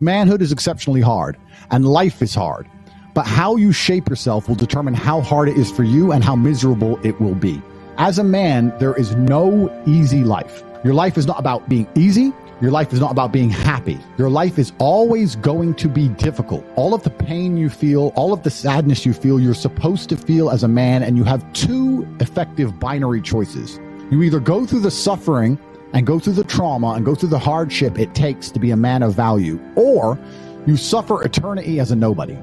Manhood is exceptionally hard, and life is hard. But how you shape yourself will determine how hard it is for you and how miserable it will be. As a man, there is no easy life. Your life is not about being easy. Your life is not about being happy. Your life is always going to be difficult. All of the pain you feel, all of the sadness you feel, you're supposed to feel as a man, and you have two effective binary choices. You either go through the suffering and go through the trauma and go through the hardship it takes to be a man of value, or you suffer eternity as a nobody.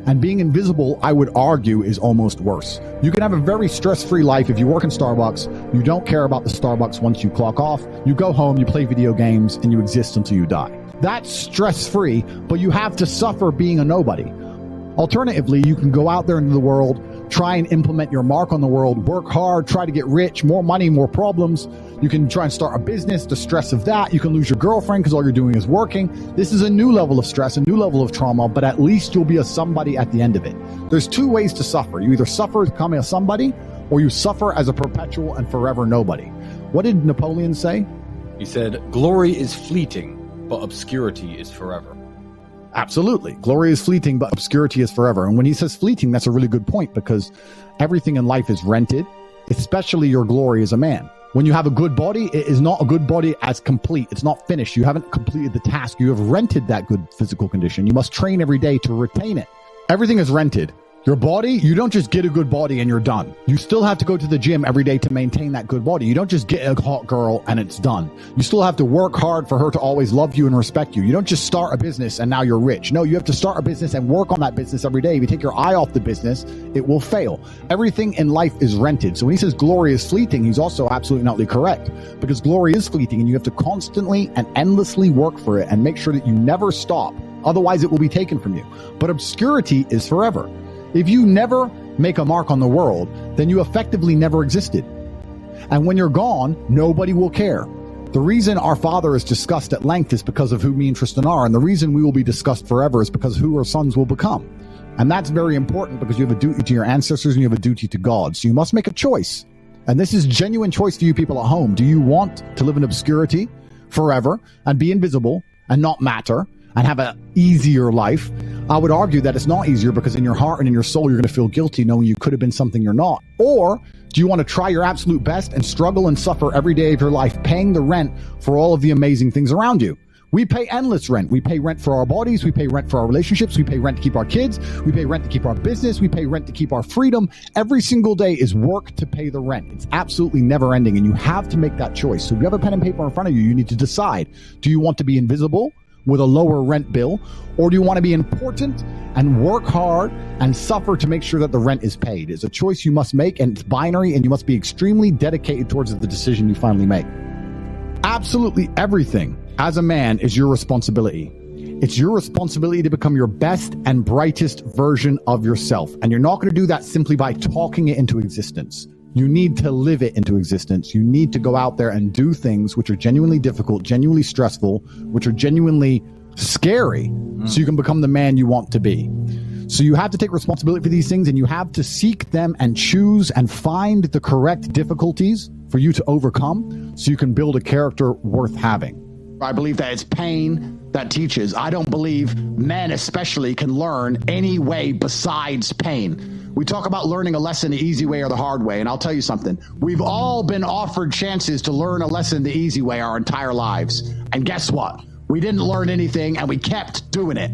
And being invisible, I would argue, is almost worse. You can have a very stress-free life if you work in Starbucks. You don't care about the Starbucks once you clock off. You go home, you play video games, and you exist until you die. That's stress-free, but you have to suffer being a nobody. Alternatively, you can go out there into the world, try and implement your mark on the world, work hard, try to get rich, more money, more problems. You can try and start a business, the stress of that. You can lose your girlfriend because all you're doing is working. This is a new level of stress, a new level of trauma, but at least you'll be a somebody at the end of it. There's two ways to suffer. You either suffer becoming a somebody, or you suffer as a perpetual and forever nobody. What did Napoleon say? He said, "Glory is fleeting, but obscurity is forever." Absolutely. Glory is fleeting, but obscurity is forever. And when he says fleeting, that's a really good point, because everything in life is rented, especially your glory as a man. When you have a good body, it is not a good body as complete. It's not finished. You haven't completed the task. You have rented that good physical condition. You must train every day to retain it. Everything is rented. Your body, you don't just get a good body and you're done. You still have to go to the gym every day to maintain that good body. You don't just get a hot girl and it's done. You still have to work hard for her to always love you and respect you. You don't just start a business and now you're rich. No, you have to start a business and work on that business every day. If you take your eye off the business, it will fail. Everything in life is rented. So when he says glory is fleeting, he's also absolutely not correct, because glory is fleeting and you have to constantly and endlessly work for it and make sure that you never stop. Otherwise, it will be taken from you. But obscurity is forever. If you never make a mark on the world, then you effectively never existed. And when you're gone, nobody will care. The reason our Father is discussed at length is because of who me and Tristan are, and the reason we will be discussed forever is because who our sons will become. And that's very important, because you have a duty to your ancestors and you have a duty to God. So you must make a choice. And this is genuine choice for you people at home. Do you want to live in obscurity forever and be invisible and not matter and have an easier life? I would argue that it's not easier, because in your heart and in your soul, you're going to feel guilty knowing you could have been something you're not. Or do you want to try your absolute best and struggle and suffer every day of your life, paying the rent for all of the amazing things around you? We pay endless rent. We pay rent for our bodies. We pay rent for our relationships. We pay rent to keep our kids. We pay rent to keep our business. We pay rent to keep our freedom. Every single day is work to pay the rent. It's absolutely never ending, and you have to make that choice. So if you have a pen and paper in front of you, you need to decide, do you want to be invisible with a lower rent bill, or do you want to be important and work hard and suffer to make sure that the rent is paid? It's a choice you must make, and it's binary, and you must be extremely dedicated towards the decision you finally make. Absolutely everything as a man is your responsibility. It's your responsibility to become your best and brightest version of yourself. And you're not going to do that simply by talking it into existence. You need to live it into existence. You need to go out there and do things which are genuinely difficult, genuinely stressful, which are genuinely scary, so you can become the man you want to be. So you have to take responsibility for these things, and you have to seek them and choose and find the correct difficulties for you to overcome, so you can build a character worth having. I believe that it's pain that teaches. I don't believe men especially can learn any way besides pain. We talk about learning a lesson the easy way or the hard way, and I'll tell you something. We've all been offered chances to learn a lesson the easy way our entire lives. And guess what? We didn't learn anything, and we kept doing it.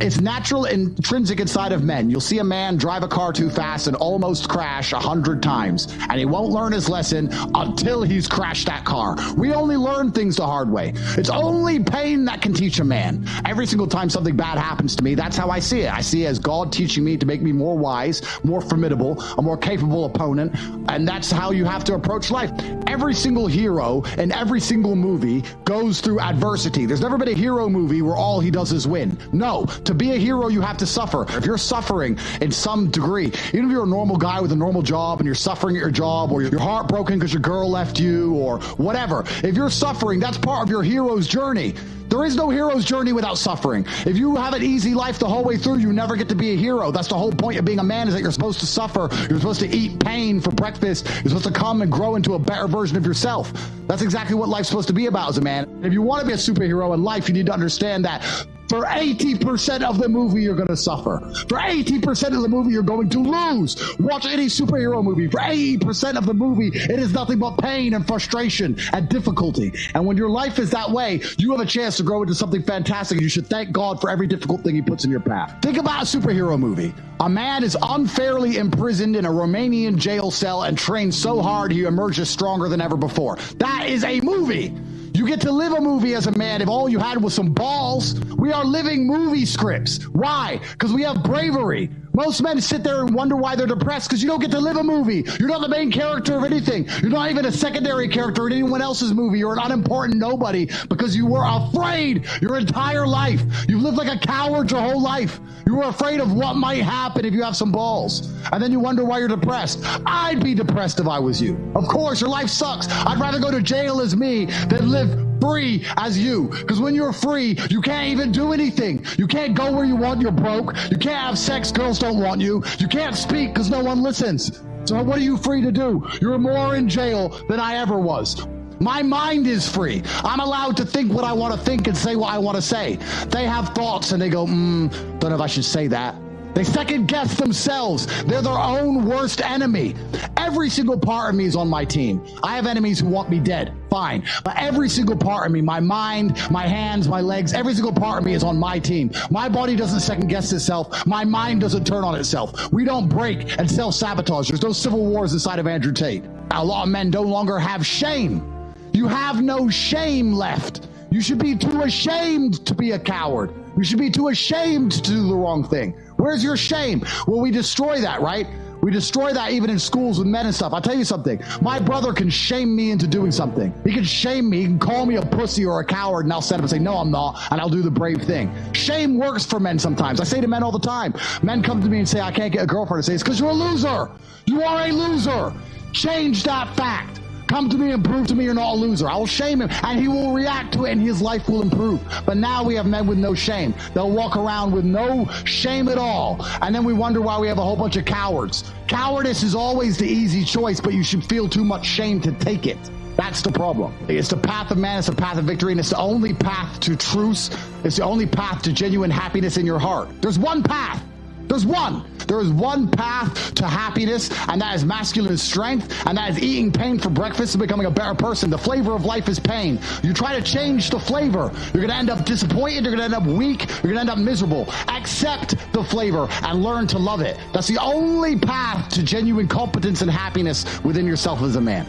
It's natural, intrinsic inside of men. You'll see a man drive a car too fast and almost crash 100 times, and he won't learn his lesson until he's crashed that car. We only learn things the hard way. It's only pain that can teach a man. Every single time something bad happens to me, that's how I see it. I see it as God teaching me to make me more wise, more formidable, a more capable opponent, and that's how you have to approach life. Every single hero in every single movie goes through adversity. There's never been a hero movie where all he does is win. No, to be a hero, you have to suffer. If you're suffering in some degree, even if you're a normal guy with a normal job and you're suffering at your job, or you're heartbroken because your girl left you, or whatever, if you're suffering, that's part of your hero's journey. There is no hero's journey without suffering. If you have an easy life the whole way through, you never get to be a hero. That's the whole point of being a man, is that you're supposed to suffer. You're supposed to eat pain for breakfast. You're supposed to come and grow into a better version of yourself. That's exactly what life's supposed to be about as a man. If you want to be a superhero in life, you need to understand that For 80% of the movie, you're going to suffer. For 80% of the movie, you're going to lose. Watch any superhero movie. For 80% of the movie, it is nothing but pain and frustration and difficulty. And when your life is that way, you have a chance to grow into something fantastic. And you should thank God for every difficult thing he puts in your path. Think about a superhero movie. A man is unfairly imprisoned in a Romanian jail cell and trained so hard he emerges stronger than ever before. That is a movie. You get to live a movie as a man if all you had was some balls. We are living movie scripts. Why? Because we have bravery. Most men sit there and wonder why they're depressed because you don't get to live a movie. You're not the main character of anything. You're not even a secondary character in anyone else's movie. You're an unimportant nobody because you were afraid your entire life. You've lived like a coward your whole life. You were afraid of what might happen if you have some balls. And then you wonder why you're depressed. I'd be depressed if I was you. Of course, your life sucks. I'd rather go to jail as me than live free as you. Because when you're free, you can't even do anything. You can't go where you want. You're broke. You can't have sex. Girls don't want you. You can't speak because no one listens. So what are you free to do? You're more in jail than I ever was. My mind is free. I'm allowed to think what I want to think and say what I want to say. They have thoughts and they go, don't know if I should say that. They second guess themselves. They're their own worst enemy. Every single part of me is on my team. I have enemies who want me dead. Fine. But every single part of me, my mind, my hands, my legs, every single part of me is on my team. My body doesn't second guess itself. My mind doesn't turn on itself. We don't break and self-sabotage. There's no civil wars inside of Andrew Tate. A lot of men no longer have shame. You have no shame left. You should be too ashamed to be a coward. You should be too ashamed to do the wrong thing. Where's your shame? Well, we destroy that, right? We destroy that even in schools with men and stuff. I'll tell you something. My brother can shame me into doing something. He can shame me. He can call me a pussy or a coward, and I'll stand up and say, no, I'm not, and I'll do the brave thing. Shame works for men sometimes. I say to men all the time. Men come to me and say, I can't get a girlfriend. I say, it's because you're a loser. You are a loser. Change that fact. Come to me and prove to me you're not a loser. I will shame him, and he will react to it, and his life will improve. But now we have men with no shame. They'll walk around with no shame at all, and then we wonder why we have a whole bunch of cowards. Cowardice is always the easy choice, but you should feel too much shame to take it. That's the problem. It's the path of man. It's the path of victory, and it's the only path to truth. It's the only path to genuine happiness in your heart. There's one path. There's one. There is one path to happiness, and that is masculine strength, and that is eating pain for breakfast and becoming a better person. The flavor of life is pain. You try to change the flavor, you're going to end up disappointed, you're going to end up weak, you're going to end up miserable. Accept the flavor and learn to love it. That's the only path to genuine competence and happiness within yourself as a man.